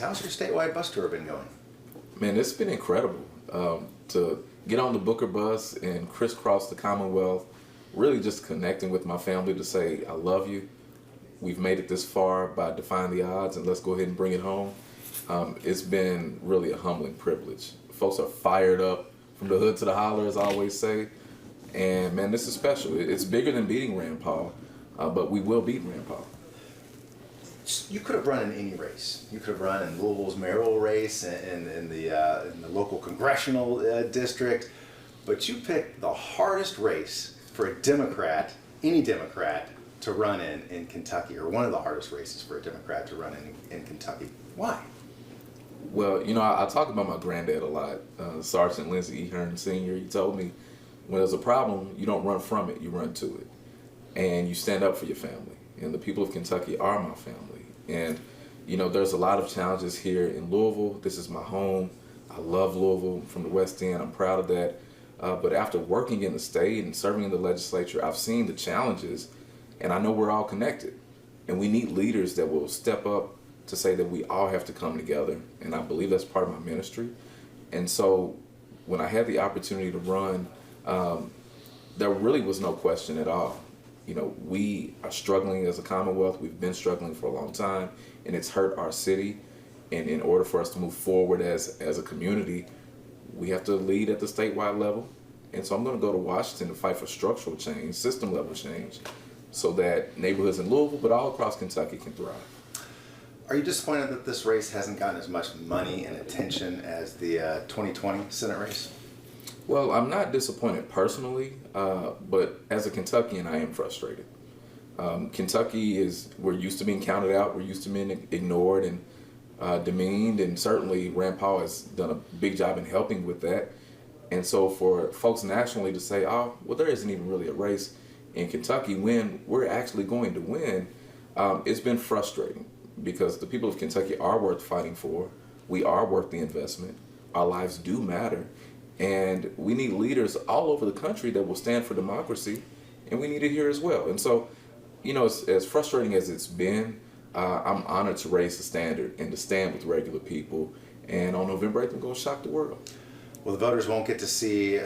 How's your statewide bus tour been going? Man, it's been incredible to get on the Booker bus and crisscross the Commonwealth, really just connecting with my family to say, I love you. We've made it this far by defying the odds, and let's go ahead and bring it home. It's been really a humbling privilege. Folks are fired up from the hood to the holler, as I always say. And man, this is special. It's bigger than beating Rand Paul, but we will beat Rand Paul. You could have run in any race. You could have run in Louisville's mayoral race, in the local congressional district, but you picked the hardest race for a Democrat, any Democrat, to run in Kentucky, or one of the hardest races for a Democrat to run in Kentucky. Why? Well, you know, I talk about my granddad a lot, Sergeant Lindsey E. Hearn Sr. He told me, when there's a problem, you don't run from it, you run to it. And you stand up for your family. And the people of Kentucky are my family. And, you know, there's a lot of challenges here in Louisville. This is my home. I love Louisville from the West End. I'm proud of that. But after working in the state and serving in the legislature, I've seen the challenges, and I know we're all connected. And we need leaders that will step up to say that we all have to come together. And I believe that's part of my ministry. And so when I had the opportunity to run, there really was no question at all. You know, we are struggling as a Commonwealth. We've been struggling for a long time, and it's hurt our city. And in order for us to move forward as a community, we have to lead at the statewide level. And so I'm going to go to Washington to fight for structural change, system level change, so that neighborhoods in Louisville, but all across Kentucky, can thrive. Are you disappointed that this race hasn't gotten as much money and attention as the 2020 Senate race? Well, I'm not disappointed personally, but as a Kentuckian, I am frustrated. Kentucky we're used to being counted out, we're used to being ignored and demeaned, and certainly Rand Paul has done a big job in helping with that. And so for folks nationally to say, oh, well, there isn't even really a race in Kentucky when we're actually going to win, it's been frustrating because the people of Kentucky are worth fighting for. We are worth the investment. Our lives do matter. And we need leaders all over the country that will stand for democracy, and we need it here as well. And so, you know, as frustrating as it's been, I'm honored to raise the standard and to stand with regular people. And on November 8th, I'm going to shock the world. Well, the voters won't get to see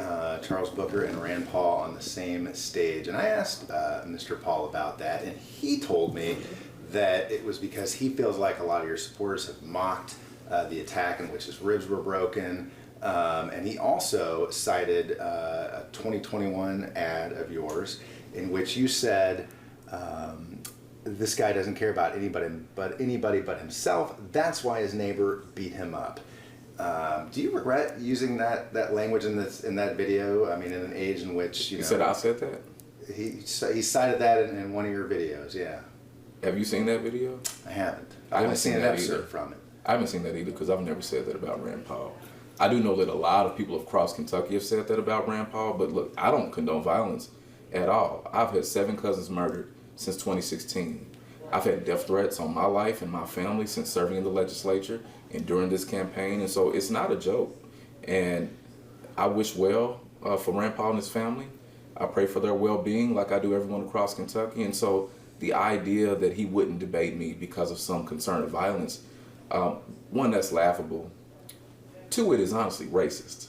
Charles Booker and Rand Paul on the same stage. And I asked Mr. Paul about that, and he told me that it was because he feels like a lot of your supporters have mocked the attack in which his ribs were broken. And he also cited a 2021 ad of yours in which you said, this guy doesn't care about anybody but himself. That's why his neighbor beat him up. Do you regret using that language in that video? I mean, in an age in which, you know... You said I said that? He cited that in one of your videos, yeah. Have you seen that video? I haven't. I haven't seen an that excerpt either. from it. I haven't seen that either because I've never said that about Rand Paul. I do know that a lot of people across Kentucky have said that about Rand Paul, but look, I don't condone violence at all. I've had 7 cousins murdered since 2016. I've had death threats on my life and my family since serving in the legislature and during this campaign, and so it's not a joke. And I wish well for Rand Paul and his family. I pray for their well-being like I do everyone across Kentucky, and so the idea that he wouldn't debate me because of some concern of violence, one, that's laughable. 2, it is honestly racist.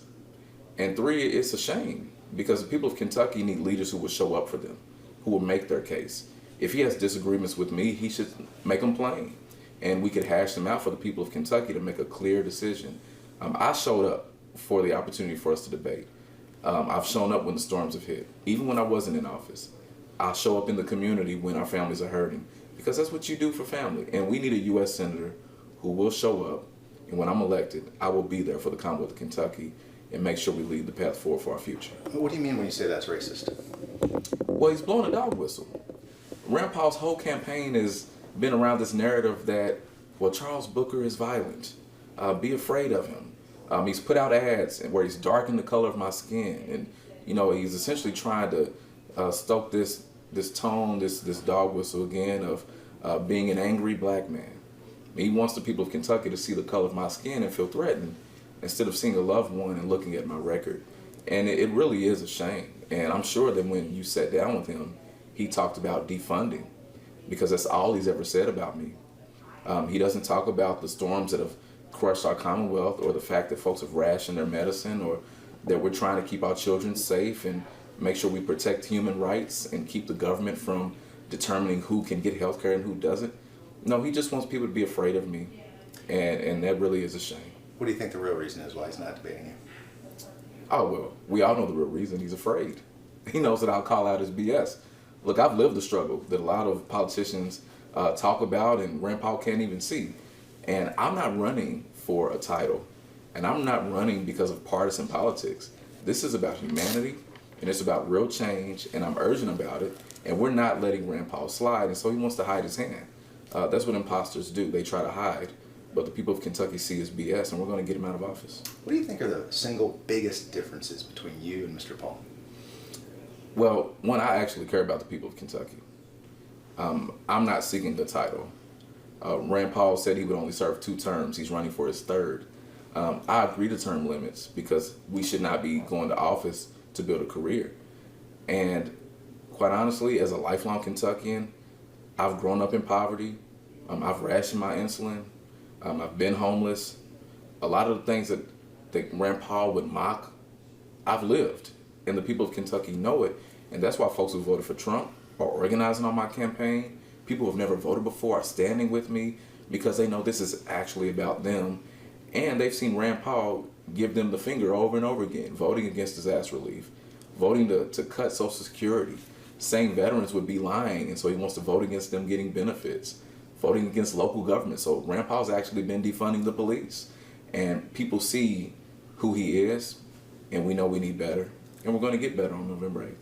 And 3, it's a shame because the people of Kentucky need leaders who will show up for them, who will make their case. If he has disagreements with me, he should make them plain. And we could hash them out for the people of Kentucky to make a clear decision. I showed up for the opportunity for us to debate. I've shown up when the storms have hit, even when I wasn't in office. I'll show up in the community when our families are hurting because that's what you do for family. And we need a U.S. Senator who will show up. And when I'm elected, I will be there for the Commonwealth of Kentucky and make sure we lead the path forward for our future. What do you mean when you say that's racist? Well, he's blowing a dog whistle. Rand Paul's whole campaign has been around this narrative that, well, Charles Booker is violent. Be afraid of him. He's put out ads where he's darkened the color of my skin. And, you know, he's essentially trying to stoke this tone, this dog whistle again of being an angry black man. He wants the people of Kentucky to see the color of my skin and feel threatened instead of seeing a loved one and looking at my record. And it really is a shame. And I'm sure that when you sat down with him, he talked about defunding because that's all he's ever said about me. He doesn't talk about the storms that have crushed our Commonwealth, or the fact that folks have rationed their medicine, or that we're trying to keep our children safe and make sure we protect human rights and keep the government from determining who can get health care and who doesn't. No, he just wants people to be afraid of me, and that really is a shame. What do you think the real reason is why he's not debating you? Oh, well, we all know the real reason. He's afraid. He knows that I'll call out his BS. Look, I've lived the struggle that a lot of politicians talk about and Rand Paul can't even see. And I'm not running for a title. And I'm not running because of partisan politics. This is about humanity, and it's about real change, and I'm urgent about it. And we're not letting Rand Paul slide, and so he wants to hide his hand. That's what imposters do. They try to hide. But the people of Kentucky see his BS, and we're going to get him out of office. What do you think are the single biggest differences between you and Mr. Paul? Well, one, I actually care about the people of Kentucky. I'm not seeking the title. Rand Paul said he would only serve 2 terms. He's running for his 3rd. I agree to term limits because we should not be going to office to build a career. And quite honestly, as a lifelong Kentuckian, I've grown up in poverty. I've rationed my insulin. I've been homeless. A lot of the things that Rand Paul would mock, I've lived. And the people of Kentucky know it. And that's why folks who voted for Trump are organizing on my campaign. People who have never voted before are standing with me because they know this is actually about them. And they've seen Rand Paul give them the finger over and over again, voting against disaster relief, voting to cut Social Security, saying veterans would be lying, and so he wants to vote against them getting benefits, voting against local government. So Rand Paul's actually been defunding the police. And people see who he is, and we know we need better. And we're going to get better on November 8th.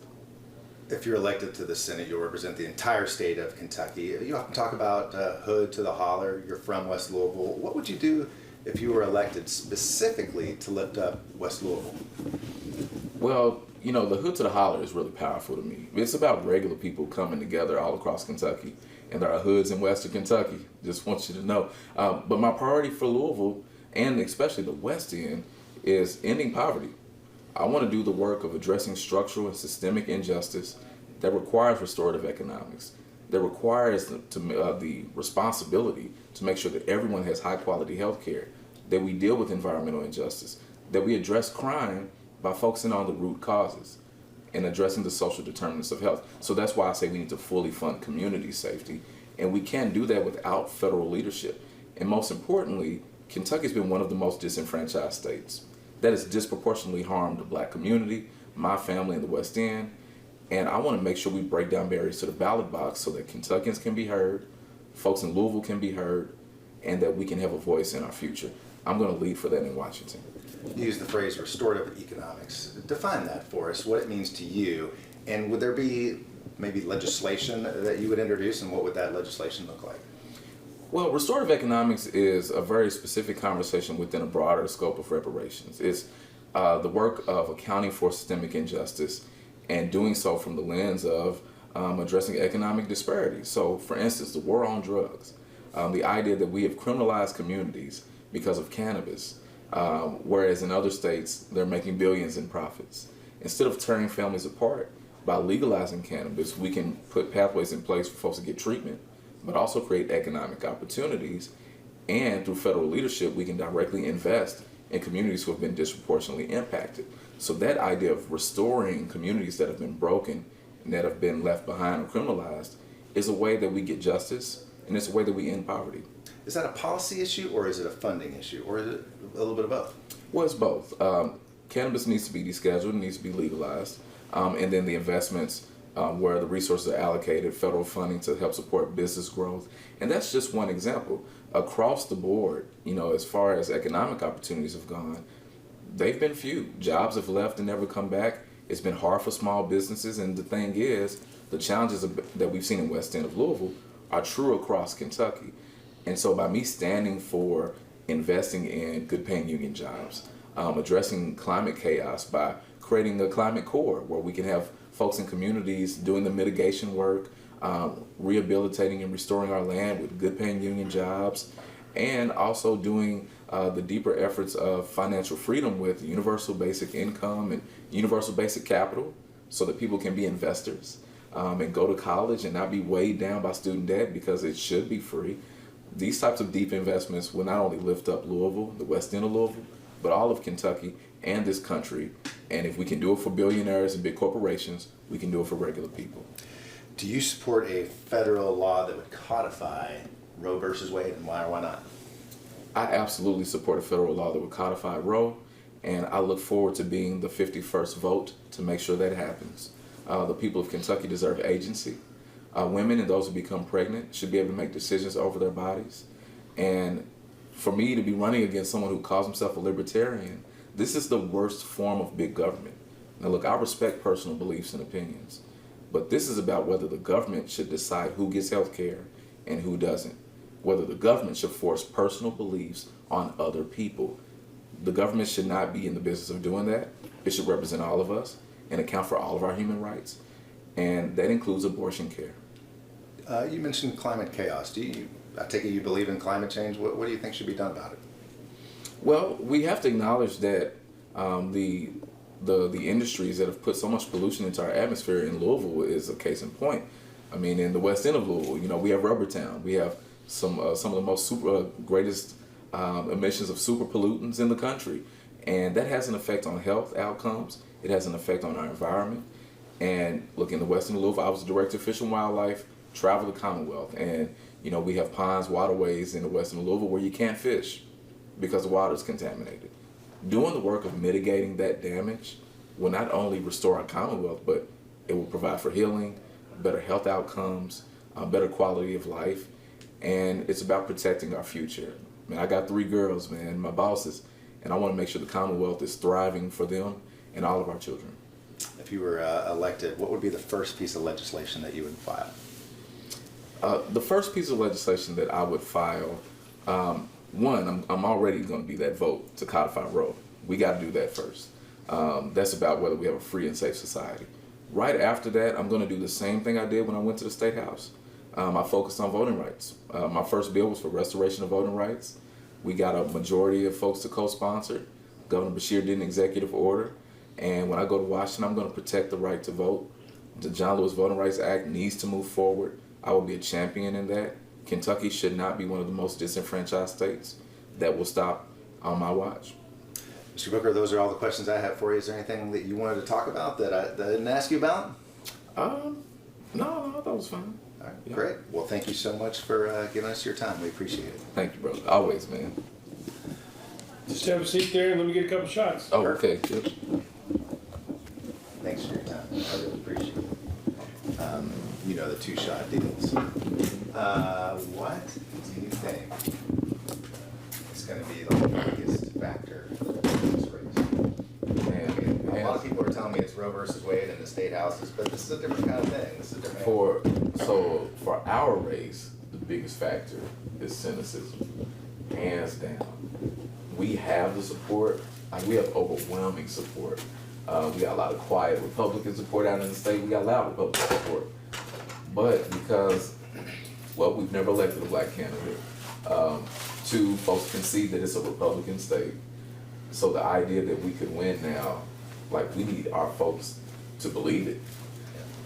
If you're elected to the Senate, you'll represent the entire state of Kentucky. You often talk about hood to the holler. You're from West Louisville. What would you do if you were elected specifically to lift up West Louisville? Well, you know, the hood to the holler is really powerful to me. It's about regular people coming together all across Kentucky. And there are hoods in Western Kentucky. Just want you to know. But my priority for Louisville, and especially the West End, is ending poverty. I want to do the work of addressing structural and systemic injustice that requires restorative economics, that requires the responsibility to make sure that everyone has high quality health care, that we deal with environmental injustice, that we address crime by focusing on the root causes and addressing the social determinants of health. So that's why I say we need to fully fund community safety, and we can't do that without federal leadership. And most importantly, Kentucky's been one of the most disenfranchised states. That has disproportionately harmed the Black community, my family in the West End, and I want to make sure we break down barriers to the ballot box so that Kentuckians can be heard, folks in Louisville can be heard, and that we can have a voice in our future. I'm going to lead for that in Washington. You use the phrase restorative economics. Define that for us, what it means to you, and would there be maybe legislation that you would introduce, and what would that legislation look like? Well, restorative economics is a very specific conversation within a broader scope of reparations. It's the work of accounting for systemic injustice and doing so from the lens of addressing economic disparities. So, for instance, the war on drugs, the idea that we have criminalized communities because of cannabis, whereas in other states they're making billions in profits. Instead of tearing families apart by legalizing cannabis, we can put pathways in place for folks to get treatment, but also create economic opportunities. And through federal leadership, we can directly invest in communities who have been disproportionately impacted. So that idea of restoring communities that have been broken and that have been left behind or criminalized is a way that we get justice, and it's a way that we end poverty. Is that a policy issue, or is it a funding issue, or is it a little bit of both? Well, it's both. Cannabis needs to be descheduled, needs to be legalized, and then the investments where the resources are allocated, federal funding to help support business growth. And that's just one example. Across the board, you know, as far as economic opportunities have gone, they've been few. Jobs have left and never come back. It's been hard for small businesses. And the thing is, the challenges that we've seen in West End of Louisville are true across Kentucky. And so by me standing for investing in good paying union jobs, addressing climate chaos by creating a climate corps where we can have folks in communities doing the mitigation work, rehabilitating and restoring our land with good paying union jobs, and also doing the deeper efforts of financial freedom with universal basic income and universal basic capital so that people can be investors and go to college and not be weighed down by student debt because it should be free. these types of deep investments will not only lift up Louisville, the west end of Louisville, but all of Kentucky and this country. And if we can do it for billionaires and big corporations, we can do it for regular people. Do you support a federal law that would codify Roe versus Wade, and why or why not? I absolutely support a federal law that would codify Roe, and I look forward to being the 51st vote to make sure that happens. The people of Kentucky deserve agency. Women and those who become pregnant should be able to make decisions over their bodies. And for me to be running against someone who calls himself a libertarian, this is the worst form of big government. Now look, I respect personal beliefs and opinions, but this is about whether the government should decide who gets health care and who doesn't. Whether the government should force personal beliefs on other people. The government should not be in the business of doing that. It should represent all of us and account for all of our human rights. And that includes abortion care. You mentioned climate chaos. I take it you believe in climate change. What do you think should be done about it? Well, we have to acknowledge that the industries that have put so much pollution into our atmosphere in Louisville is a case in point. I mean, in the west end of Louisville, we have Rubber Town. We have some of the most greatest emissions of super pollutants in the country, and that has an effect on health outcomes. It has an effect on our environment. And look, in the west end of Louisville, I was the director of Fish and Wildlife, travel the Commonwealth, and we have ponds, waterways in the west end of Louisville where you can't fish because the water is contaminated. Doing the work of mitigating that damage will not only restore our Commonwealth, but it will provide for healing, better health outcomes, better quality of life, and it's about protecting our future. Man, I got 3 girls, man, my bosses, and I want to make sure the Commonwealth is thriving for them and all of our children. If you were elected, what would be the first piece of legislation that you would file? The first piece of legislation that I would file, one, I'm already going to be that vote to codify Roe. We got to do that first. That's about whether we have a free and safe society. Right after that, I'm going to do the same thing I did when I went to the State House. I focused on voting rights. My first bill was for restoration of voting rights. We got a majority of folks to co-sponsor. Governor Beshear did an executive order. And when I go to Washington, I'm going to protect the right to vote. The John Lewis Voting Rights Act needs to move forward. I will be a champion in that. Kentucky should not be one of the most disenfranchised states. That will stop on my watch. Mr. Booker, those are all the questions I have for you. Is there anything that you wanted to talk about that I didn't ask you about? No, that was fine. All right, Yeah. Great. Well, thank you so much for giving us your time. We appreciate it. Thank you, brother. Always, man. Just have a seat there and let me get a couple shots. Oh, okay. Good. Thanks for your time. I really appreciate it. The 2-shot deals. What do you think is going to be the biggest factor in this race? And a lot of people are telling me it's Roe versus Wade and the state houses, but this is a different kind of thing. This is a different. For our race, the biggest factor is cynicism, hands down. We have the support. We have overwhelming support. We got a lot of quiet Republican support out in the state. We got loud Republican support. But because, we've never elected a black candidate. 2, folks concede that it's a Republican state. So the idea that we could win now, we need our folks to believe it.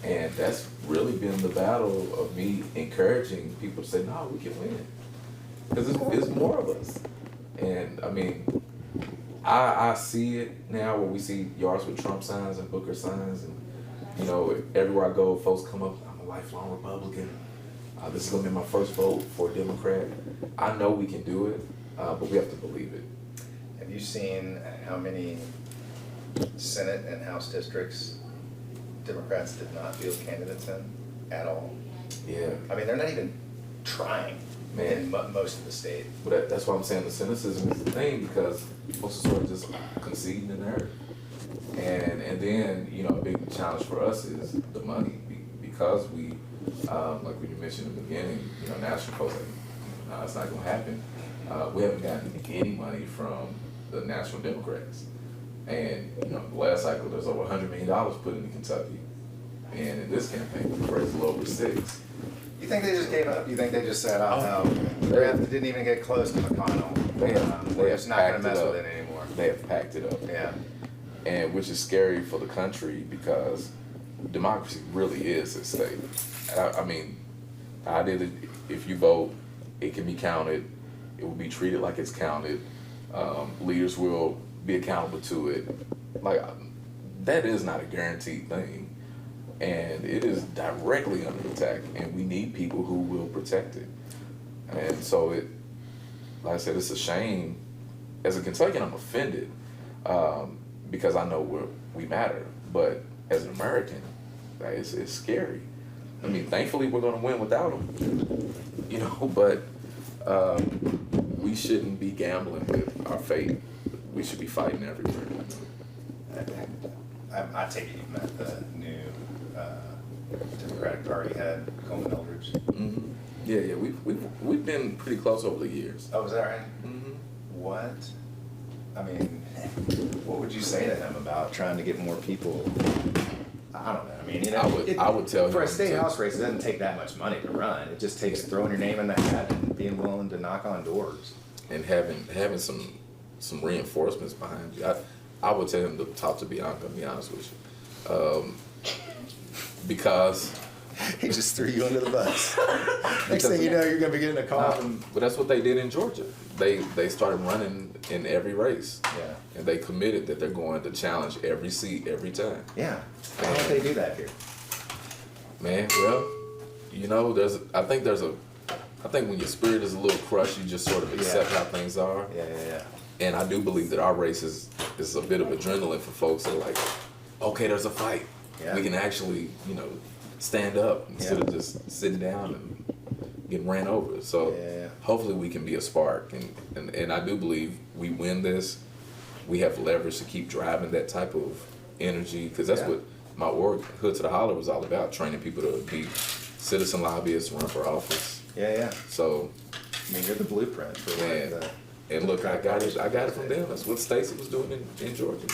And that's really been the battle of me encouraging people to say, no, we can win. Because it's more of us. And I mean, I see it now where we see yards with Trump signs and Booker signs. And, everywhere I go, folks come up, I'm a lifelong Republican. This is going to be my first vote for a Democrat. I know we can do it, but we have to believe it. Have you seen how many Senate and House districts Democrats did not field candidates in at all? Yeah. I mean, they're not even trying in most of the state. But that's why I'm saying the cynicism is the thing, because folks are sort of just conceding the narrative. And then, a big challenge for us is the money, because we, like when you mentioned in the beginning, national folks like, no, it's not going to happen. We haven't gotten any money from the National Democrats. And, the last cycle, there's over $100 million put into Kentucky. And in this campaign, we raised a little over $6 million. You think they just gave up? You think they just said, oh no, they didn't even get close to McConnell. We're just not going to mess with it anymore. They have packed it up. Yeah. And which is scary for the country, because democracy really is at stake. I mean, I did it. If you vote it can be counted. It will be treated like it's counted. Leaders will be accountable to it. Like, that is not a guaranteed thing, and it is directly under attack, and we need people who will protect it. And so like I said, it's a shame. As a Kentuckian, I'm offended because I know we matter, but as an American, like, it's scary. I mean, thankfully we're going to win without them, you know, but we shouldn't be gambling with our fate. We should be fighting everywhere. I take it you meant the new Democratic Party head, Coleman Eldridge. Mm-hmm. Yeah, we've been pretty close over the years. Oh, is that right? Mm-hmm. What? I mean, what would you say to him about trying to get more people? I don't know. I mean, you know, I would tell him for a state to- house race, it doesn't take that much money to run. It just takes throwing your name in the hat and being willing to knock on doors. And having some reinforcements behind you. I would tell him to talk to Bianca, to be honest with you. Because He just threw you under the bus. Next thing you know, you're gonna be getting a call from. but that's what they did in Georgia. They started running in every race. Yeah. And they committed that they're going to challenge every seat every time. Yeah. Why don't they do that here? Man, well, you know, I think when your spirit is a little crushed, you just sort of accept how things are. Yeah. And I do believe that our race is a bit of adrenaline for folks that are like, okay, there's a fight. Yeah. We can actually, you know, stand up instead Yeah. of just sitting down and getting ran over. So Yeah. hopefully we can be a spark. And I do believe we win this. We have leverage to keep driving that type of energy, because that's what my org, Hood to the Holler, was all about, training people to be citizen lobbyists, run for office. Yeah. So, I mean, you're the blueprint for man, what the. and look, I got it from them. That's what Stacey was doing in Georgia.